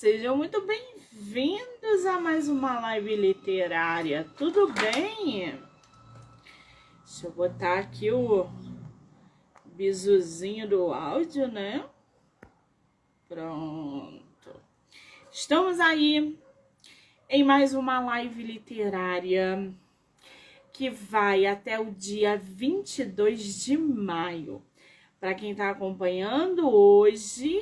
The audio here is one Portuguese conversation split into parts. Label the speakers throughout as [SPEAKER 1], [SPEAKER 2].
[SPEAKER 1] Sejam muito bem-vindos a mais uma live literária. Tudo bem? Deixa eu botar aqui o bisuzinho do áudio, né? Pronto. Estamos aí em mais uma live literária que vai até o dia 22 de maio. Para quem está acompanhando, hoje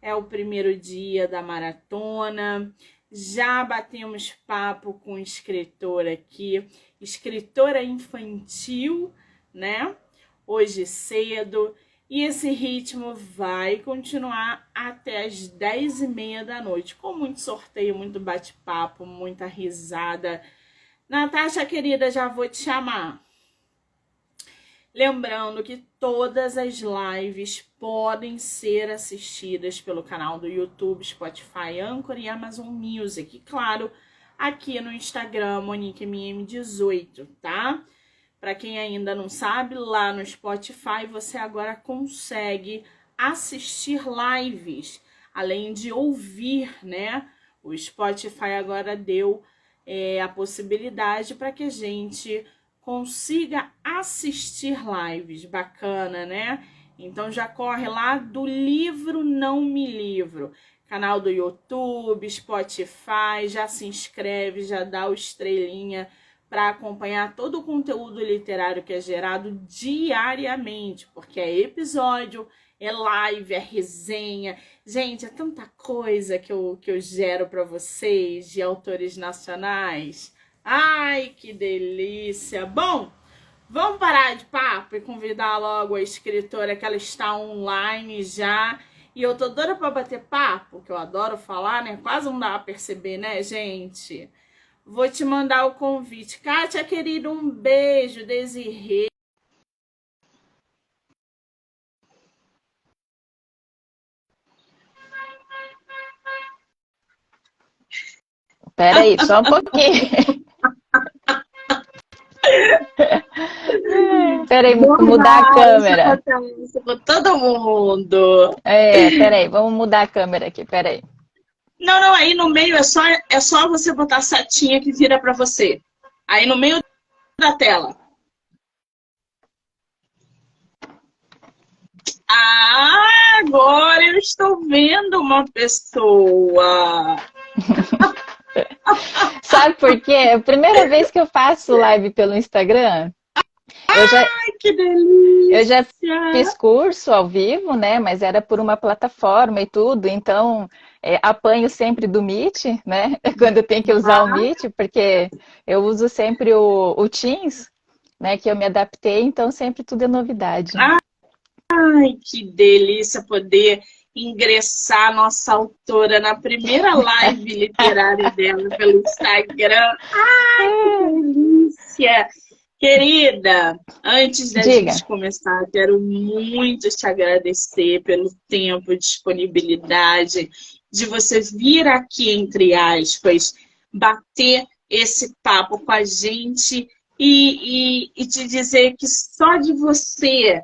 [SPEAKER 1] é o primeiro dia da maratona. Já batemos papo com escritora aqui, escritora infantil, né? Hoje cedo. E esse ritmo vai continuar até as 10h30 da noite, com muito sorteio, muito bate-papo, muita risada. Natasha, querida, já vou te chamar. Lembrando que todas as lives podem ser assistidas pelo canal do YouTube, Spotify, Anchor e Amazon Music. E claro, aqui no Instagram, MoniqueMM18, tá? Para quem ainda não sabe, lá no Spotify você agora consegue assistir lives, além de ouvir, né? O Spotify agora deu a possibilidade para que a gente consiga assistir lives. Bacana, né? Então já corre lá do Livro Não Me Livro, canal do YouTube, Spotify, já se inscreve, já dá o estrelinha para acompanhar todo o conteúdo literário que é gerado diariamente, porque é episódio, é live, é resenha. Gente, é tanta coisa que eu gero para vocês de autores nacionais. Ai, que delícia! Bom, vamos parar de papo e convidar logo a escritora, que ela está online já. E eu tô doida para bater papo, que eu adoro falar, né? Quase não dá a perceber, né, gente? Vou te mandar o convite. Kátia, querida, um beijo. Desirê.
[SPEAKER 2] Peraí, só um pouquinho. Peraí, mudar a câmera.
[SPEAKER 1] Com todo mundo.
[SPEAKER 2] Peraí, vamos mudar a câmera aqui, peraí.
[SPEAKER 1] Não, aí no meio é só você botar a setinha que vira para você. Aí no meio da tela. Ah, agora eu estou vendo uma pessoa.
[SPEAKER 2] Sabe por quê? É a primeira vez que eu faço live pelo Instagram.
[SPEAKER 1] Ai, que delícia!
[SPEAKER 2] Eu já fiz curso ao vivo, né? Mas era por uma plataforma e tudo. Então, apanho sempre do Meet, né? Quando eu tenho que usar o Meet, porque eu uso sempre o Teams, né? Que eu me adaptei, então sempre tudo é novidade.
[SPEAKER 1] Ai, que delícia poder ingressar nossa autora na primeira live literária dela pelo Instagram. Ai, que delícia! Querida, antes da gente começar, quero muito te agradecer pelo tempo e disponibilidade de você vir aqui, entre aspas, bater esse papo com a gente e te dizer que só de você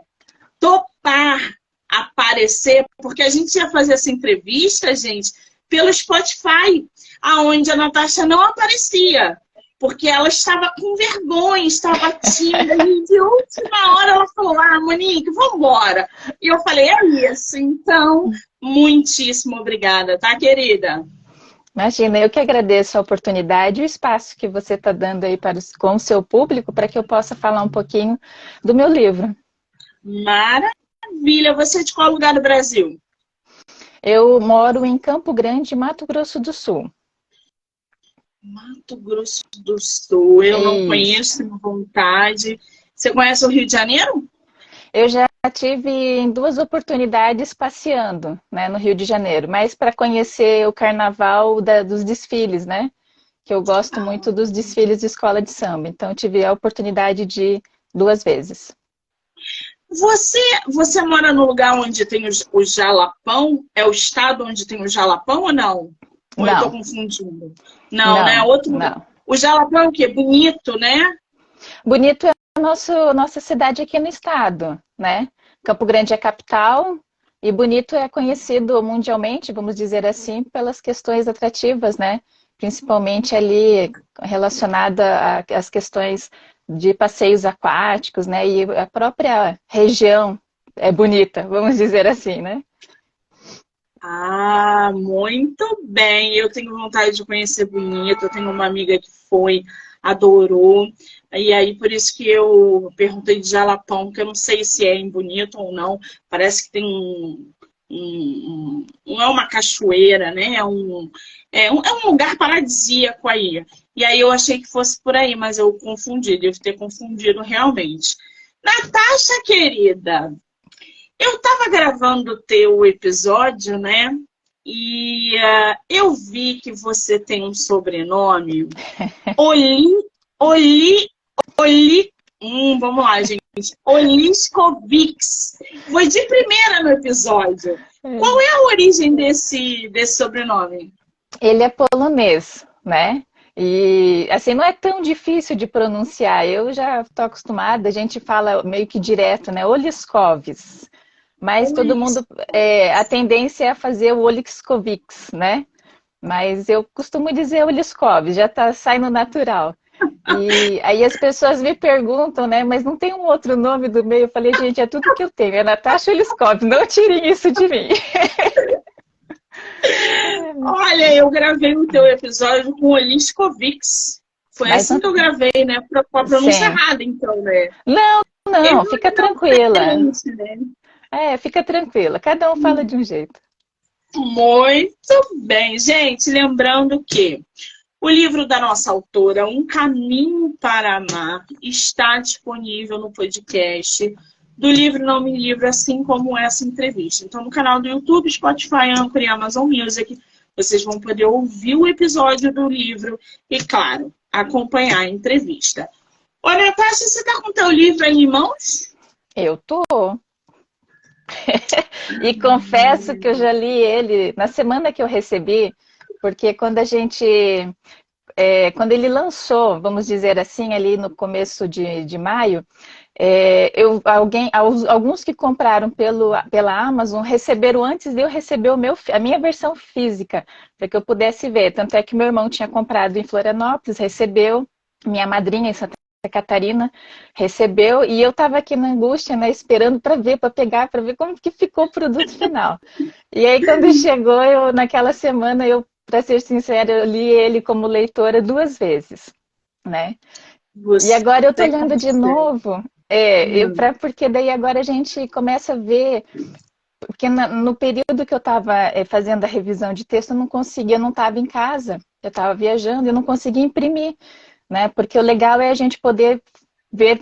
[SPEAKER 1] topar aparecer, porque a gente ia fazer essa entrevista, gente, pelo Spotify, aonde a Natasha não aparecia, porque ela estava com vergonha, estava tímida, e de última hora ela falou, Monique, vamos embora. E eu falei, é isso. Então, muitíssimo obrigada, tá, querida?
[SPEAKER 2] Imagina, eu que agradeço a oportunidade e o espaço que você está dando aí com o seu público para que eu possa falar um pouquinho do meu livro.
[SPEAKER 1] Maravilha! Você é de qual lugar do Brasil?
[SPEAKER 2] Eu moro em Campo Grande, Mato Grosso do Sul.
[SPEAKER 1] Mato Grosso do Sul, eu não conheço, tenho vontade. Você conhece o Rio de Janeiro?
[SPEAKER 2] Eu já tive em 2 oportunidades passeando, né, no Rio de Janeiro, mas para conhecer o carnaval dos desfiles, né? Que eu gosto muito dos desfiles de escola de samba. Então, tive a oportunidade de ir 2 vezes.
[SPEAKER 1] Você mora no lugar onde tem o Jalapão? É o estado onde tem o Jalapão ou não? Ou eu tô confundindo? Não, né?
[SPEAKER 2] Não.
[SPEAKER 1] O Jalapão é o quê? Bonito, né?
[SPEAKER 2] Bonito é a nossa cidade aqui no estado, né? Campo Grande é a capital, E Bonito é conhecido mundialmente, vamos dizer assim, pelas questões atrativas, né? Principalmente ali relacionada às questões de passeios aquáticos, né? E a própria região é bonita, vamos dizer assim, né?
[SPEAKER 1] Ah, muito bem. Eu tenho vontade de conhecer Bonito. Eu tenho uma amiga que foi, adorou. E aí, por isso que eu perguntei de Jalapão, que eu não sei se é em Bonito ou não. Parece que tem não é uma cachoeira, né? É um lugar paradisíaco aí. E aí eu achei que fosse por aí, mas eu confundi, devo ter confundido realmente. Natasha, querida, eu estava gravando o teu episódio, né? E eu vi que você tem um sobrenome, Oli, Oli, Oli, vamos lá, gente. Oliscovics. Foi de primeira no episódio. Qual é a origem desse sobrenome?
[SPEAKER 2] Ele é polonês, né? E assim, não é tão difícil de pronunciar. Eu já estou acostumada, a gente fala meio que direto, né? Oliskovs. Mas todo mundo, a tendência é fazer o Oliscovics, né? Mas eu costumo dizer Oliskovs, já está saindo natural. E aí as pessoas me perguntam, né? Mas não tem um outro nome do meio? Eu falei, gente, é tudo que eu tenho. É Natasha Oliskovs, não tirem isso de mim.
[SPEAKER 1] Olha, eu gravei o teu episódio com Oliscovics. Foi
[SPEAKER 2] Mas
[SPEAKER 1] assim
[SPEAKER 2] não...
[SPEAKER 1] que eu gravei, né? Com a pronúncia
[SPEAKER 2] Sim.
[SPEAKER 1] errada, então, né?
[SPEAKER 2] Não,
[SPEAKER 1] É
[SPEAKER 2] não, fica tranquila.
[SPEAKER 1] diferente, né?
[SPEAKER 2] É, fica tranquila. Cada um fala de um jeito.
[SPEAKER 1] Muito bem, gente. Lembrando que o livro da nossa autora, Um Caminho para Amar, está disponível no podcast do Livro Não Me Livro, assim como essa entrevista. Então, no canal do YouTube, Spotify, Anchor e Amazon Music, vocês vão poder ouvir o episódio do livro e, claro, acompanhar a entrevista. Ô, Natasha, você está com o teu livro aí em mãos?
[SPEAKER 2] Eu tô. E confesso que eu já li ele na semana que eu recebi, porque quando a gente quando ele lançou, vamos dizer assim, ali no começo de maio, alguns que compraram pela Amazon receberam antes de eu receber a minha versão física, para que eu pudesse ver. Tanto é que meu irmão tinha comprado em Florianópolis, recebeu, minha madrinha em Santa Catarina recebeu, e eu estava aqui na angústia, né, esperando para ver, para pegar, para ver como que ficou o produto final. E aí, quando chegou, naquela semana, para ser sincera, eu li ele como leitora 2 vezes, né? E
[SPEAKER 1] Você
[SPEAKER 2] agora eu tô lendo de
[SPEAKER 1] consegue.
[SPEAKER 2] novo, porque daí agora a gente começa a ver, porque no período que eu estava fazendo a revisão de texto, eu não conseguia, eu não estava em casa, eu estava viajando, eu não conseguia imprimir, né? Porque o legal é a gente poder ver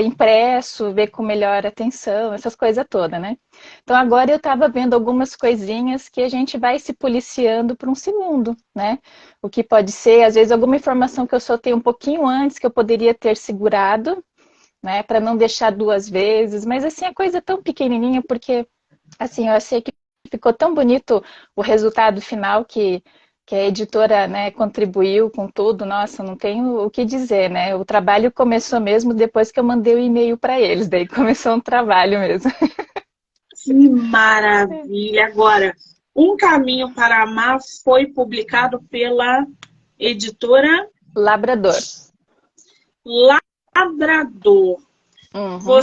[SPEAKER 2] impresso, ver com melhor atenção, essas coisas todas, né? Então agora eu estava vendo algumas coisinhas que a gente vai se policiando por um segundo, né? O que pode ser, às vezes, alguma informação que eu soltei um pouquinho antes, que eu poderia ter segurado, né? Para não deixar 2 vezes, mas assim, a coisa é tão pequenininha, porque assim, eu achei que ficou tão bonito o resultado final que a editora, né, contribuiu com tudo. Nossa, não tenho o que dizer, né? O trabalho começou mesmo depois que eu mandei o e-mail para eles, daí começou um trabalho mesmo.
[SPEAKER 1] Que maravilha! Agora, Um Caminho para Amar foi publicado pela editora
[SPEAKER 2] Labrador.
[SPEAKER 1] Labrador.
[SPEAKER 2] Uhum.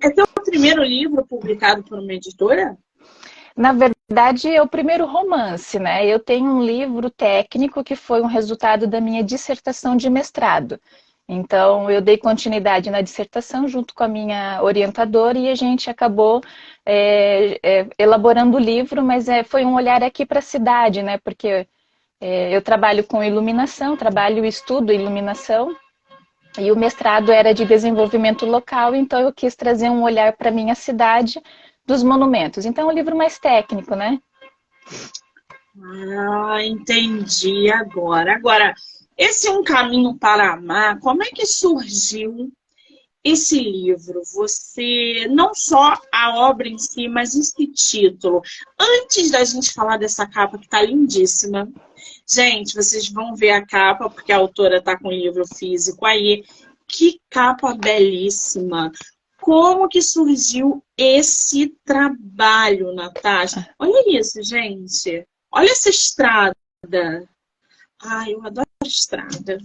[SPEAKER 1] É teu primeiro livro publicado por uma editora?
[SPEAKER 2] Na verdade, é o primeiro romance, né? Eu tenho um livro técnico que foi um resultado da minha dissertação de mestrado. Então, eu dei continuidade na dissertação junto com a minha orientadora e a gente acabou elaborando o livro, mas foi um olhar aqui para a cidade, né? Porque eu trabalho com iluminação, trabalho e estudo iluminação, e o mestrado era de desenvolvimento local, então eu quis trazer um olhar para a minha cidade dos monumentos. Então é um livro mais técnico, né?
[SPEAKER 1] Ah, entendi agora. Agora, esse Um Caminho para Amar, como é que surgiu esse livro? Você, não só a obra em si, mas esse título. Antes da gente falar dessa capa que está lindíssima, gente, vocês vão ver a capa, porque a autora está com o livro físico aí. Que capa belíssima! como que surgiu esse trabalho, Natasha? Olha isso, gente. Olha essa estrada. Ai, eu adoro estrada.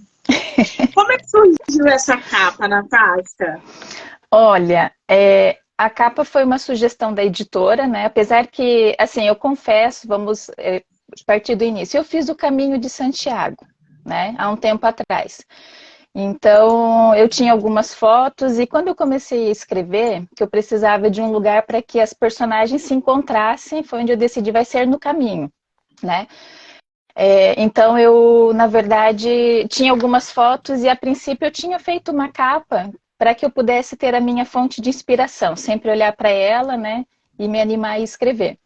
[SPEAKER 1] Como é que surgiu essa capa, Natasha?
[SPEAKER 2] Olha, a capa foi uma sugestão da editora, né? Apesar que, assim, eu confesso, vamos partir do início. Eu fiz o Caminho de Santiago, né? Há um tempo atrás. Então, eu tinha algumas fotos e quando eu comecei a escrever, que eu precisava de um lugar para que as personagens se encontrassem, foi onde eu decidi, vai ser no caminho, né? Então, eu, na verdade, tinha algumas fotos e, a princípio, eu tinha feito uma capa para que eu pudesse ter a minha fonte de inspiração, sempre olhar para ela, né, e me animar a escrever.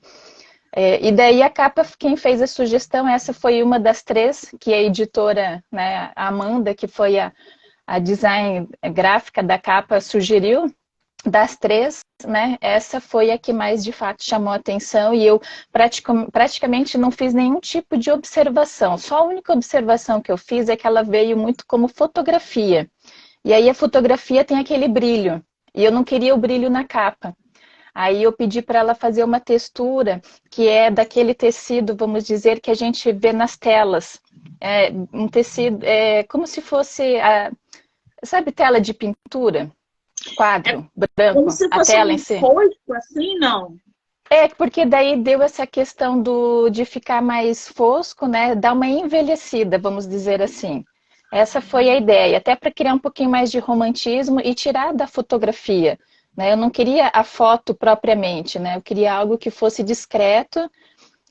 [SPEAKER 2] E daí a capa, quem fez a sugestão, essa foi uma das três que a editora, né, a Amanda, que foi a design gráfica da capa, sugeriu. Das três, né, essa foi a que mais de fato chamou a atenção e eu praticamente não fiz nenhum tipo de observação. Só a única observação que eu fiz é que ela veio muito como fotografia. E aí a fotografia tem aquele brilho, e eu não queria o brilho na capa. Aí eu pedi para ela fazer uma textura que é daquele tecido, vamos dizer, que a gente vê nas telas. Um tecido, como se fosse, sabe, tela de pintura?
[SPEAKER 1] É
[SPEAKER 2] Quadro
[SPEAKER 1] como
[SPEAKER 2] branco,
[SPEAKER 1] se
[SPEAKER 2] a
[SPEAKER 1] fosse
[SPEAKER 2] tela em
[SPEAKER 1] um
[SPEAKER 2] si.
[SPEAKER 1] fosco, assim, não?
[SPEAKER 2] Porque daí deu essa questão de ficar mais fosco, né? Dar uma envelhecida, vamos dizer assim. Essa foi a ideia, até para criar um pouquinho mais de romantismo e tirar da fotografia, né? Eu não queria a foto propriamente, né? Eu queria algo que fosse discreto,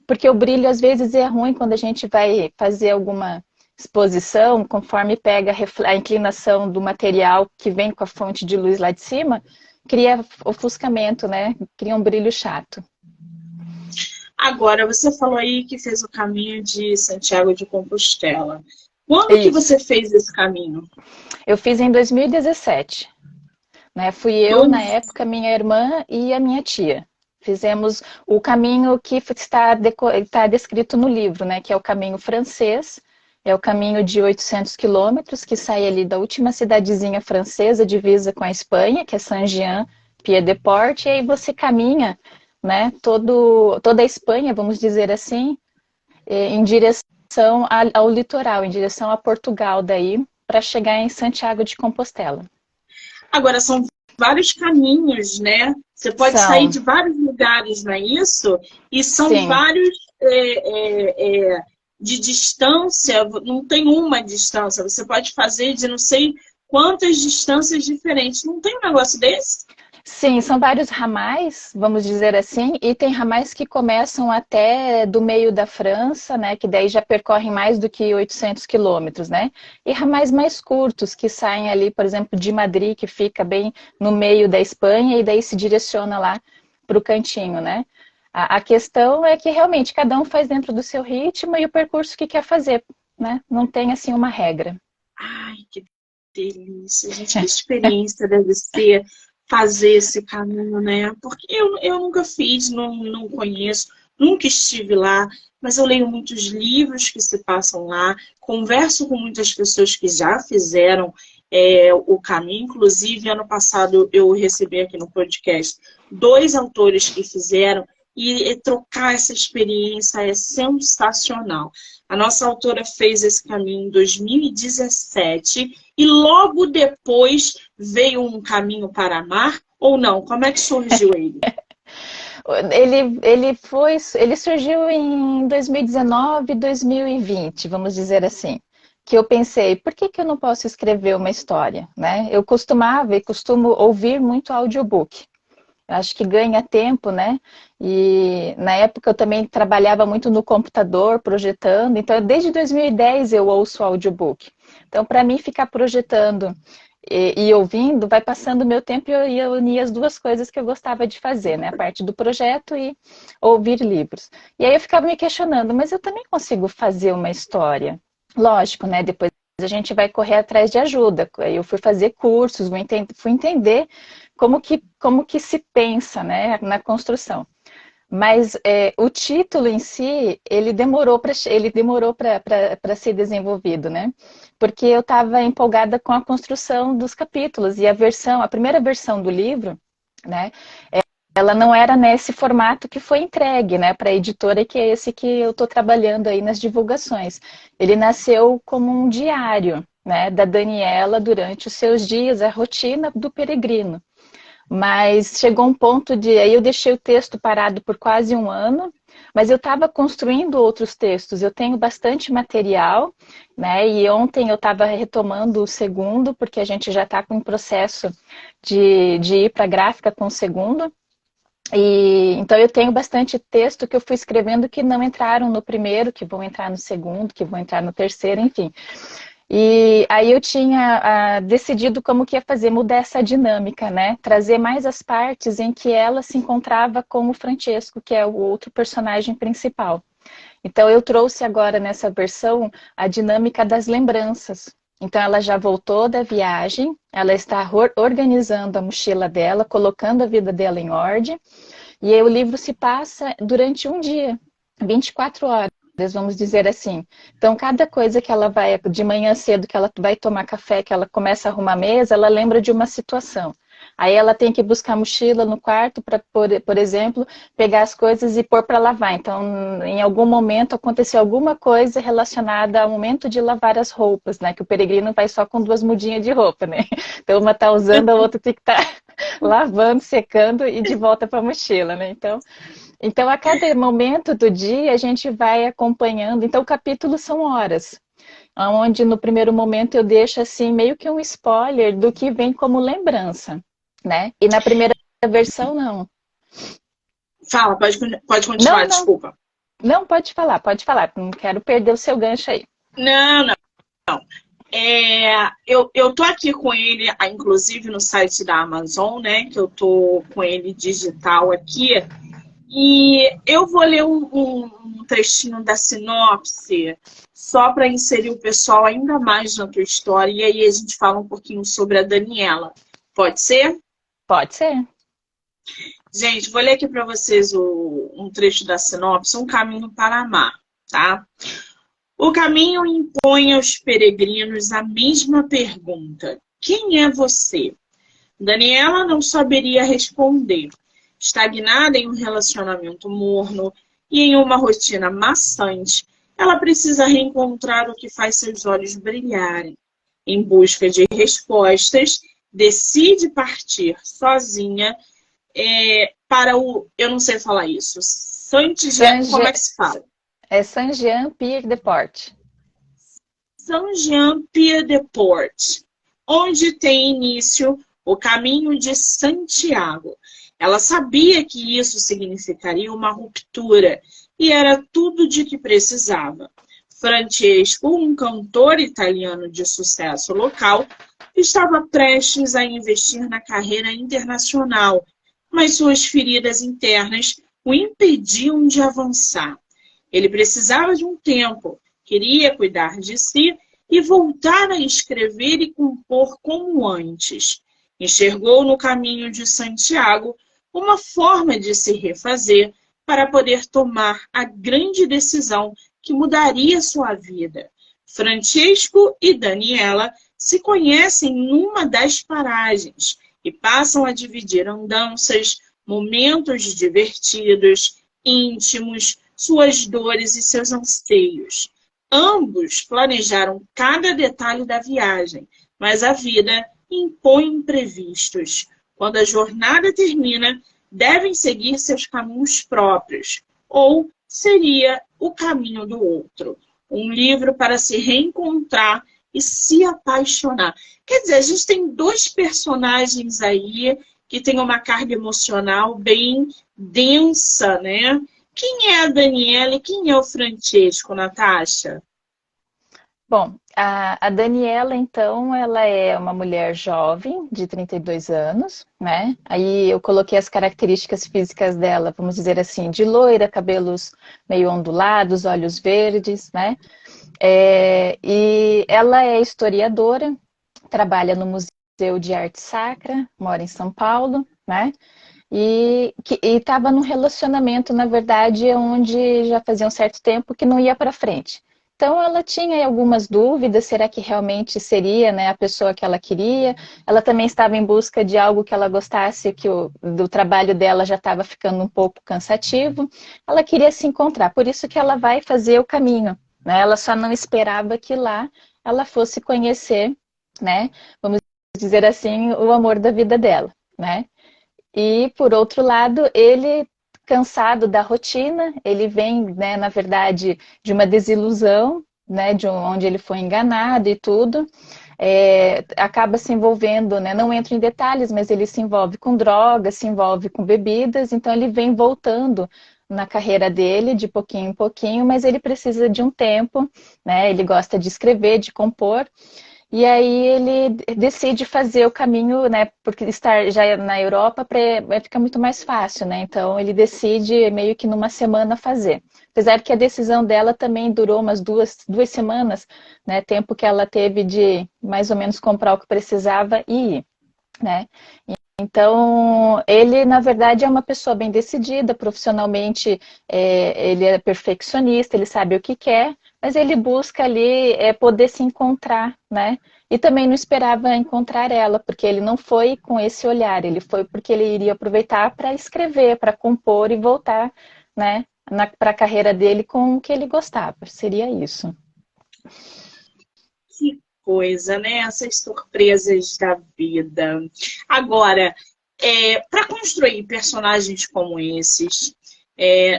[SPEAKER 2] porque o brilho às vezes é ruim quando a gente vai fazer alguma exposição, conforme pega a inclinação do material que vem com a fonte de luz lá de cima, cria ofuscamento, né? Cria um brilho chato.
[SPEAKER 1] Agora, você falou aí que fez o caminho de Santiago de Compostela. Quando que
[SPEAKER 2] Isso.
[SPEAKER 1] você fez esse caminho?
[SPEAKER 2] Eu fiz em 2017. Né? Fui eu, na
[SPEAKER 1] Dois.
[SPEAKER 2] época, minha irmã e a minha tia. Fizemos o caminho que está descrito no livro, né? Que é o caminho francês. É o caminho de 800 quilômetros, que sai ali da última cidadezinha francesa, divisa com a Espanha, que é Saint-Jean-Pied-de-Port, e aí você caminha, né, toda a Espanha, vamos dizer assim, em direção ao litoral, em direção a Portugal daí, para chegar em Santiago de Compostela.
[SPEAKER 1] Agora, são vários caminhos, né? Você pode sair
[SPEAKER 2] São,
[SPEAKER 1] de vários lugares, não é isso? E são
[SPEAKER 2] sim.
[SPEAKER 1] vários de distância, não tem uma distância. Você pode fazer de não sei quantas distâncias diferentes. Não tem um negócio desse?
[SPEAKER 2] Sim, são vários ramais, vamos dizer assim, e tem ramais que começam até do meio da França, né, que daí já percorrem mais do que 800 quilômetros, né, e ramais mais curtos, que saem ali, por exemplo, de Madrid, que fica bem no meio da Espanha, e daí se direciona lá para o cantinho, né. A questão é que realmente cada um faz dentro do seu ritmo e o percurso que quer fazer, né, não tem assim uma regra.
[SPEAKER 1] Ai, que delícia, gente, que experiência deve ser fazer esse caminho, né? Porque eu nunca fiz, não conheço, nunca estive lá, mas eu leio muitos livros que se passam lá, converso com muitas pessoas que já fizeram o caminho, inclusive ano passado eu recebi aqui no podcast 2 autores que fizeram, e trocar essa experiência é sensacional. A nossa autora fez esse caminho em 2017 e logo depois veio um caminho para amar ou não? Como é que surgiu ele?
[SPEAKER 2] Ele surgiu em 2019, 2020, vamos dizer assim. Que eu pensei, por que eu não posso escrever uma história, né? Eu costumava e costumo ouvir muito audiobook. Acho que ganha tempo, né? E na época eu também trabalhava muito no computador, projetando. Então, desde 2010 eu ouço audiobook. Então, para mim, ficar projetando e ouvindo, vai passando o meu tempo e eu uni as duas coisas que eu gostava de fazer, né? A parte do projeto e ouvir livros. E aí eu ficava me questionando, mas eu também consigo fazer uma história? Lógico, né? Depois a gente vai correr atrás de ajuda. Aí eu fui fazer cursos, fui entender como que se pensa, né, na construção. Mas o título em si, ele demorou para ser desenvolvido, né? Porque eu estava empolgada com a construção dos capítulos e a primeira versão do livro, né? Ela não era nesse formato que foi entregue, né, para a editora, que é esse que eu estou trabalhando aí nas divulgações. Ele nasceu como um diário, né, da Daniela durante os seus dias, a rotina do peregrino. Mas chegou um ponto de... Aí eu deixei o texto parado por quase um ano, mas eu estava construindo outros textos. Eu tenho bastante material, né? E ontem eu estava retomando o segundo, porque a gente já está com um processo de ir para a gráfica com o segundo. Então eu tenho bastante texto que eu fui escrevendo que não entraram no primeiro, que vão entrar no segundo, que vão entrar no terceiro, enfim. E aí eu tinha decidido como que ia fazer, mudar essa dinâmica, né? Trazer mais as partes em que ela se encontrava com o Francesco, que é o outro personagem principal. Então eu trouxe agora nessa versão a dinâmica das lembranças. Então ela já voltou da viagem, ela está organizando a mochila dela, colocando a vida dela em ordem, e aí o livro se passa durante um dia, 24 horas. Vamos dizer assim. Então, cada coisa que ela vai, de manhã cedo, que ela vai tomar café, que ela começa a arrumar a mesa, ela lembra de uma situação. Aí ela tem que buscar a mochila no quarto para, por exemplo, pegar as coisas e pôr para lavar. Então, em algum momento aconteceu alguma coisa relacionada ao momento de lavar as roupas, né? Que o peregrino vai só com 2 mudinhas de roupa, né? Então, uma está usando, a outra tem que estar lavando, secando e de volta para a mochila, né? Então, a cada momento do dia, a gente vai acompanhando. Então, capítulos são horas, onde no primeiro momento eu deixo assim meio que um spoiler do que vem como lembrança, né? E na primeira versão, não.
[SPEAKER 1] Fala, pode continuar,
[SPEAKER 2] Não, não,
[SPEAKER 1] desculpa.
[SPEAKER 2] não, pode falar, pode falar. Não quero perder o seu gancho aí.
[SPEAKER 1] Não, não. Eu tô aqui com ele, inclusive no site da Amazon, né? Que eu tô com ele digital aqui. E eu vou ler um trechinho da sinopse, só para inserir o pessoal ainda mais na tua história. E aí a gente fala um pouquinho sobre a Daniela. Pode ser?
[SPEAKER 2] Pode ser.
[SPEAKER 1] Gente, vou ler aqui para vocês um trecho da sinopse, Um Caminho para Amar, tá? O caminho impõe aos peregrinos a mesma pergunta: quem é você? Daniela não saberia responder. Estagnada em um relacionamento morno e em uma rotina maçante, ela precisa reencontrar o que faz seus olhos brilharem. Em busca de respostas, decide partir sozinha para o... Eu não sei falar isso. Como é que se fala?
[SPEAKER 2] É Saint-Jean-Pied-de-Port.
[SPEAKER 1] Saint-Jean-Pied-de-Port, onde tem início o caminho de Santiago. Ela sabia que isso significaria uma ruptura e era tudo de que precisava. Francesco, um cantor italiano de sucesso local, estava prestes a investir na carreira internacional, mas suas feridas internas o impediam de avançar. Ele precisava de um tempo, queria cuidar de si e voltar a escrever e compor como antes. Enxergou no caminho de Santiago uma forma de se refazer para poder tomar a grande decisão que mudaria sua vida. Francesco e Daniela se conhecem numa das paragens e passam a dividir andanças, momentos divertidos, íntimos, suas dores e seus anseios. Ambos planejaram cada detalhe da viagem, mas a vida impõe imprevistos. Quando a jornada termina, devem seguir seus caminhos próprios, ou seria o caminho do outro. Um livro para se reencontrar e se apaixonar. Quer dizer, a gente tem 2 personagens aí que têm uma carga emocional bem densa, né? Quem é a Daniela e quem é o Francesco, Natasha?
[SPEAKER 2] Bom, a Daniela, então, ela é uma mulher jovem, de 32 anos, né? Aí eu coloquei as características físicas dela, vamos dizer assim, de loira, cabelos meio ondulados, olhos verdes, né? E ela é historiadora, trabalha no Museu de Arte Sacra, mora em São Paulo, né? e estava num relacionamento, na verdade, onde já fazia um certo tempo que não ia para frente. Então ela tinha algumas dúvidas, será que realmente seria, né, a pessoa que ela queria? Ela também estava em busca de algo que ela gostasse, que do trabalho dela já estava ficando um pouco cansativo. Ela queria se encontrar, por isso que ela vai fazer o caminho, né? Ela só não esperava que lá ela fosse conhecer, né, vamos dizer assim, o amor da vida dela, né? E, por outro lado, ele, cansado da rotina, ele vem, né, na verdade, de uma desilusão, né, de onde ele foi enganado e tudo, acaba se envolvendo, né, não entro em detalhes, mas ele se envolve com drogas, se envolve com bebidas, então ele vem voltando na carreira dele, de pouquinho em pouquinho, mas ele precisa de um tempo, né, ele gosta de escrever, de compor, e aí ele decide fazer o caminho, né? Porque estar já na Europa fica muito mais fácil, né? Então ele decide meio que numa semana fazer. Apesar que a decisão dela também durou umas duas semanas, né? Tempo que ela teve de mais ou menos comprar o que precisava e ir, né? Então, ele, na verdade, é uma pessoa bem decidida, profissionalmente, ele é perfeccionista, ele sabe o que quer, mas ele busca ali poder se encontrar, né? E também não esperava encontrar ela, porque ele não foi com esse olhar, ele foi porque ele iria aproveitar para escrever, para compor e voltar, né, para a carreira dele com o que ele gostava. Seria isso.
[SPEAKER 1] Que coisa, né? Essas surpresas da vida. Agora, para construir personagens como esses,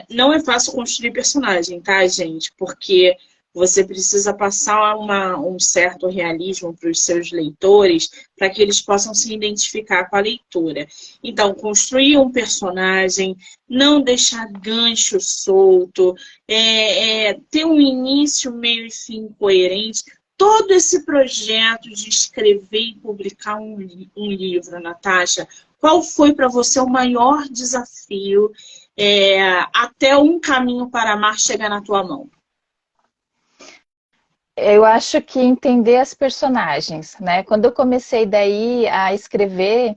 [SPEAKER 1] não é fácil construir personagem, tá, gente? Porque você precisa passar um certo realismo para os seus leitores para que eles possam se identificar com a leitura. Então, construir um personagem, não deixar gancho solto, ter um início, meio e fim coerente. Todo esse projeto de escrever e publicar um livro, Natasha, qual foi para você o maior desafio até um caminho para amar chegar na tua mão?
[SPEAKER 2] Eu acho que entender as personagens, né? Quando eu comecei daí a escrever,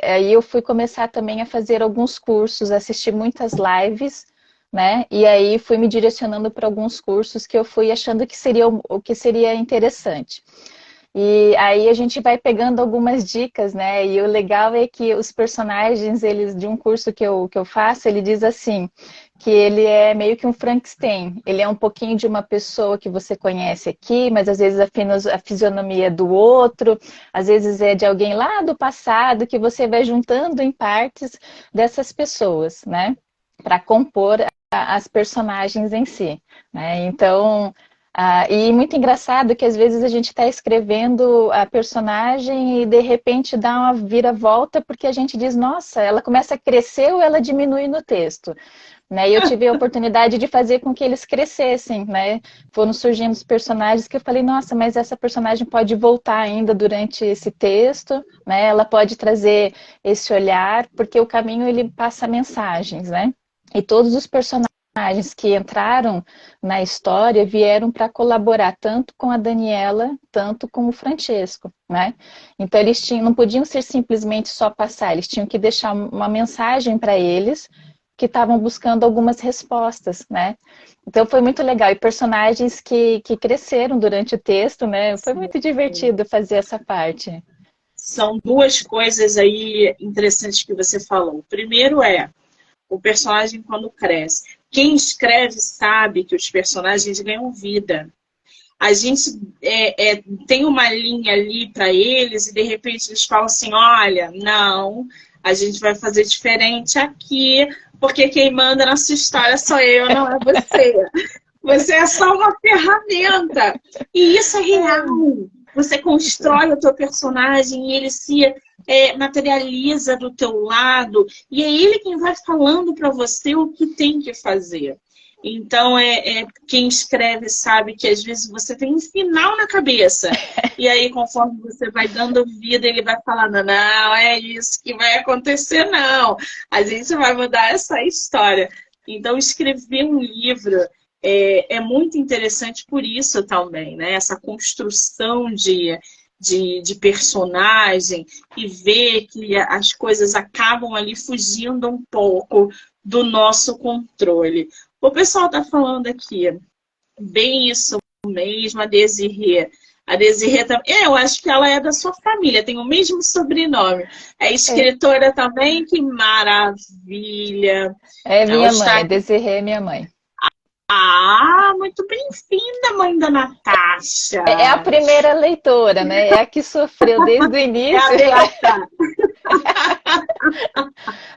[SPEAKER 2] aí eu fui começar também a fazer alguns cursos, assistir muitas lives, né? E aí fui me direcionando para alguns cursos que eu fui achando que seria o que seria interessante. E aí a gente vai pegando algumas dicas, né? E o legal é que os personagens, eles de um curso que eu faço, ele diz assim, que ele é meio que um Frankenstein. Ele é um pouquinho de uma pessoa que você conhece aqui, mas às vezes a fisionomia é do outro, às vezes é de alguém lá do passado, que você vai juntando em partes dessas pessoas, né? Para compor as personagens em si, né? Então, e muito engraçado que às vezes a gente está escrevendo a personagem e de repente dá uma viravolta porque a gente diz, nossa, ela começa a crescer ou ela diminui no texto. Né? E eu tive a oportunidade de fazer com que eles crescessem, né? Foram surgindo os personagens que eu falei, nossa, mas essa personagem pode voltar ainda durante esse texto, né? Ela pode trazer esse olhar, porque o caminho ele passa mensagens, né? E todos os personagens que entraram na história vieram para colaborar tanto com a Daniela, tanto com o Francesco, né? Então eles não podiam ser simplesmente só passar, eles tinham que deixar uma mensagem para eles que estavam buscando algumas respostas, né? Então foi muito legal. E personagens que cresceram durante o texto, né? Foi muito divertido fazer essa parte.
[SPEAKER 1] São duas coisas aí interessantes que você falou. O primeiro o personagem quando cresce. Quem escreve sabe que os personagens ganham vida. A gente tem uma linha ali para eles e de repente eles falam assim, olha, não, a gente vai fazer diferente aqui, porque quem manda na sua história sou eu, não é você. Você é só uma ferramenta. E isso é real. Você constrói o teu personagem e ele se materializa do teu lado. E é ele quem vai falando para você o que tem que fazer. Então, quem escreve sabe que às vezes você tem um final na cabeça. E aí, conforme você vai dando vida, ele vai falando, não, é isso que vai acontecer, não. A gente vai mudar essa história. Então, escrever um livro é muito interessante por isso também, né? Essa construção de personagem e ver que as coisas acabam ali fugindo um pouco do nosso controle. O pessoal está falando aqui, bem isso mesmo, a Desirê. A Desirê também, eu acho que ela é da sua família, tem o mesmo sobrenome. É
[SPEAKER 2] É,
[SPEAKER 1] escritora também, que maravilha.
[SPEAKER 2] é
[SPEAKER 1] Ela
[SPEAKER 2] minha mãe,
[SPEAKER 1] está
[SPEAKER 2] a Desirê é minha mãe.
[SPEAKER 1] muito bem-vinda, mãe da
[SPEAKER 2] É a
[SPEAKER 1] Natasha.
[SPEAKER 2] primeira leitora, né? É a que sofreu desde o
[SPEAKER 1] É a
[SPEAKER 2] início.
[SPEAKER 1] Beata.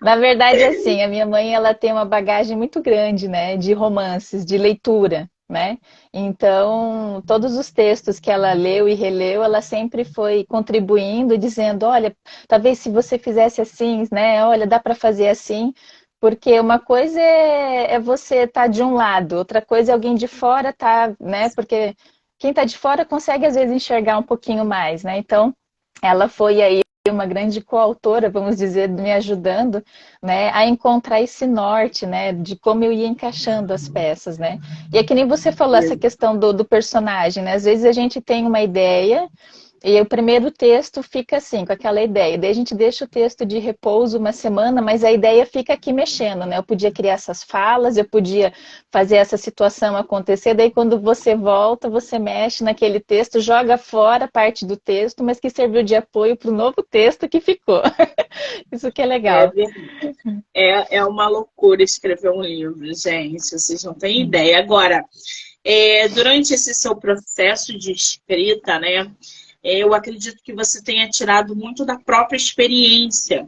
[SPEAKER 2] Na verdade, assim, a minha mãe, ela tem uma bagagem muito grande, né, de romances, de leitura, né? Então, todos os textos que ela leu e releu, ela sempre foi contribuindo, dizendo, olha, talvez se você fizesse assim, né? Olha, dá para fazer assim. Porque uma coisa é você estar de um lado, outra coisa é alguém de fora tá, né? Porque quem está de fora consegue às vezes enxergar um pouquinho mais, né? Então, ela foi aí uma grande coautora, vamos dizer, me ajudando, né, a encontrar esse norte, né, de como eu ia encaixando as peças, né. E é que nem você falou essa questão do personagem, né, às vezes a gente tem uma ideia e o primeiro texto fica assim, com aquela ideia. Daí a gente deixa o texto de repouso uma semana, mas a ideia fica aqui mexendo, né? Eu podia criar essas falas, eu podia fazer essa situação acontecer. Daí quando você volta, você mexe naquele texto, joga fora parte do texto, mas que serviu de apoio para o novo texto que ficou. Isso que é
[SPEAKER 1] É
[SPEAKER 2] legal.
[SPEAKER 1] verdade. É uma loucura escrever um livro, gente. Vocês não têm ideia. Agora, durante esse seu processo de escrita, né? Eu acredito que você tenha tirado muito da própria experiência.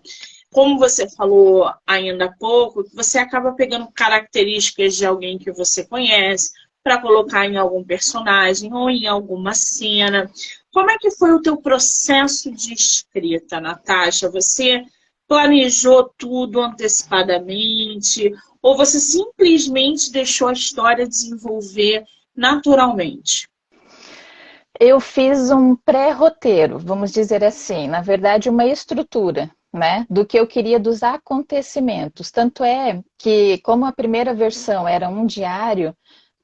[SPEAKER 1] Como você falou ainda há pouco, você acaba pegando características de alguém que você conhece para colocar em algum personagem ou em alguma cena. Como é que foi o teu processo de escrita, Natasha? Você planejou tudo antecipadamente ou você simplesmente deixou a história desenvolver naturalmente?
[SPEAKER 2] Eu fiz um pré-roteiro, vamos dizer assim, na verdade, uma estrutura, né, do que eu queria dos acontecimentos. Tanto é que, como a primeira versão era um diário,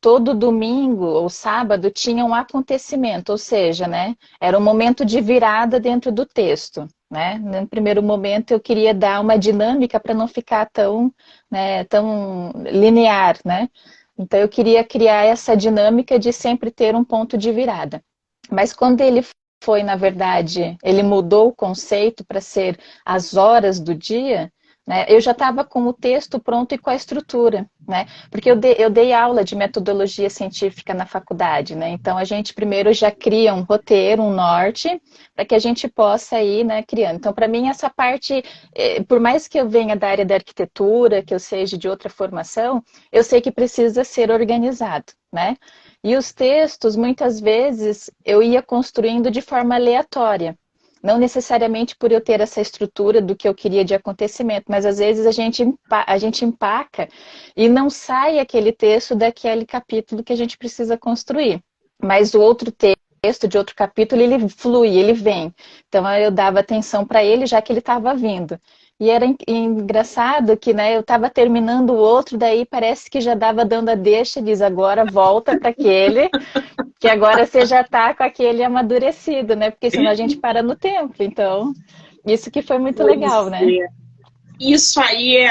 [SPEAKER 2] todo domingo ou sábado tinha um acontecimento, ou seja, né, era um momento de virada dentro do texto. Né? No primeiro momento eu queria dar uma dinâmica para não ficar tão, né, tão linear, né? Então eu queria criar essa dinâmica de sempre ter um ponto de virada. Mas quando ele foi, na verdade, ele mudou o conceito para ser as horas do dia, né, eu já estava com o texto pronto e com a estrutura, né? Porque eu dei aula de metodologia científica na faculdade, né? Então a gente primeiro já cria um roteiro, um norte, para que a gente possa ir, né, criando. Então, para mim, essa parte, por mais que eu venha da área da arquitetura, que eu seja de outra formação, eu sei que precisa ser organizado, né? E os textos, muitas vezes, eu ia construindo de forma aleatória. Não necessariamente por eu ter essa estrutura do que eu queria de acontecimento, mas às vezes a gente empaca e não sai aquele texto daquele capítulo que a gente precisa construir. Mas o outro texto de outro capítulo, ele flui, ele vem. Então eu dava atenção para ele, já que ele estava vindo. E era engraçado que, né, eu estava terminando o outro, daí parece que já dava dando a deixa, diz agora volta para aquele, que agora você já está com aquele amadurecido, né? Porque senão a gente para no tempo. Então, isso que foi muito legal,
[SPEAKER 1] Pois
[SPEAKER 2] né?
[SPEAKER 1] é. Isso aí é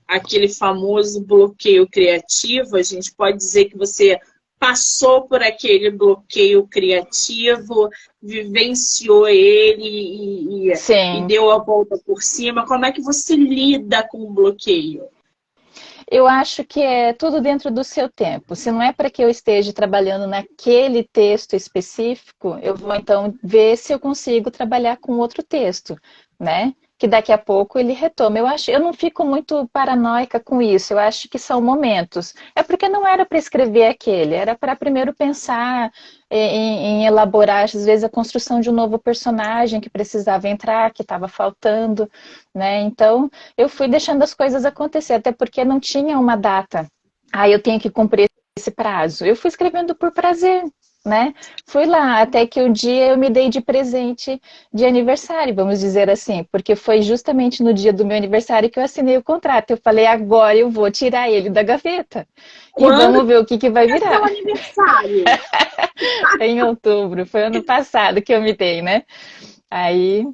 [SPEAKER 1] aquele famoso bloqueio criativo. A gente pode dizer que você passou por aquele bloqueio criativo, vivenciou ele e
[SPEAKER 2] Sim.
[SPEAKER 1] deu a volta por cima. Como é que você lida com o bloqueio?
[SPEAKER 2] Eu acho que é tudo dentro do seu tempo. Se não é para que eu esteja trabalhando naquele texto específico, eu vou então ver se eu consigo trabalhar com outro texto, né? Que daqui a pouco ele retoma. Eu não fico muito paranoica com isso. Eu acho que são momentos. É porque não era para escrever aquele, era para primeiro pensar em elaborar, às vezes, a construção de um novo personagem que precisava entrar, que estava faltando, né? Então, eu fui deixando as coisas acontecer, até porque não tinha uma data. Ah, eu tenho que cumprir esse prazo. Eu fui escrevendo por prazer, né? Fui lá, até que um dia eu me dei de presente de aniversário, vamos dizer assim, porque foi justamente no dia do meu aniversário que eu assinei o contrato. Eu falei, agora eu vou tirar ele da gaveta e
[SPEAKER 1] Quando
[SPEAKER 2] vamos ver o que que vai
[SPEAKER 1] é seu
[SPEAKER 2] virar.
[SPEAKER 1] aniversário?
[SPEAKER 2] Em outubro, foi ano passado que eu me dei, né? Aí,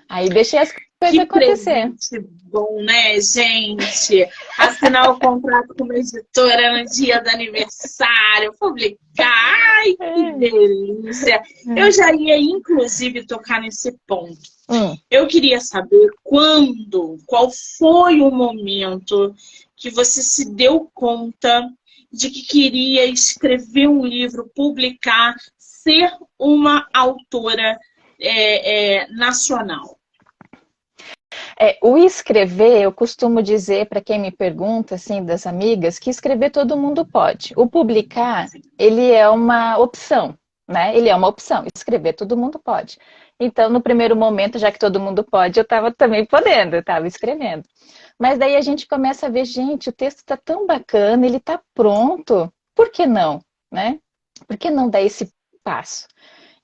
[SPEAKER 2] aí deixei as coisas
[SPEAKER 1] Que
[SPEAKER 2] acontecer.
[SPEAKER 1] presente bom, né, gente? Assinar o contrato com uma editora no dia do aniversário, publicar. Ai, que delícia! Eu já ia, inclusive, tocar nesse ponto.
[SPEAKER 2] Hum.
[SPEAKER 1] Eu queria saber qual foi o momento que você se deu conta de que queria escrever um livro, publicar, ser uma autora nacional.
[SPEAKER 2] O escrever, eu costumo dizer para quem me pergunta, assim, das amigas, que escrever todo mundo pode. O publicar, ele é uma opção, né? Ele é uma opção. Escrever todo mundo pode. Então, no primeiro momento, já que todo mundo pode, eu estava também podendo, eu estava escrevendo. Mas daí a gente começa a ver, gente, o texto está tão bacana, ele está pronto, por que não, né? Por que não dar esse passo?